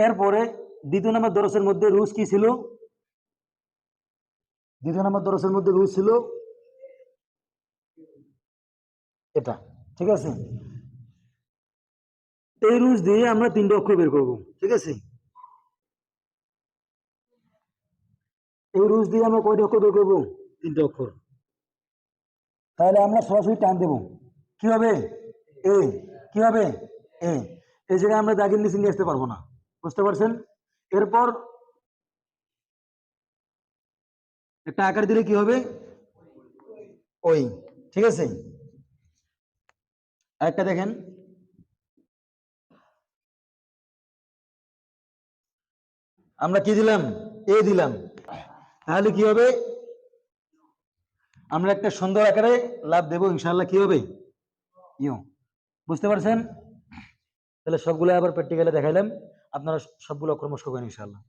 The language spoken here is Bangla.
এরপরে দ্বিতীয় নম্বর দরসের মধ্যে রুজ কি ছিল? দ্বিতীয় নম্বর দরসের মধ্যে রুজ ছিল এটা, ঠিক আছে? এই রুজ দিয়ে আমরা 3টা অক্ষর বের করব, ঠিক আছে? এই রুজ দিয়ে আমরা কয়টা অক্ষর বের করবো? 3টা অক্ষর। তাহলে আমরা সরাসরি টান দেব, কি হবে? এ, কি হবে? এ। এই জায়গায় আমরা দাগের নিচে নিয়ে আসতে পারবো না, বুঝতে পারছেন? এরপর একটা আকার দিলে কি হবে? ওই, ঠিক আছে? আরেকটা দেখেন, আমরা কি দিলাম? এ দিলাম। তাহলে কি হবে? আমরা একটা সুন্দর আকারে লাভ দেব, ইনশাআল্লাহ কি হবে? ইউ। বুঝতে পারছেন? তাহলে সবগুলো আবার প্র্যাকটিক্যালে দেখাইলাম, আপনারা সবগুলো অক্ষর মুখস্থ করেন ইনশাআল্লাহ।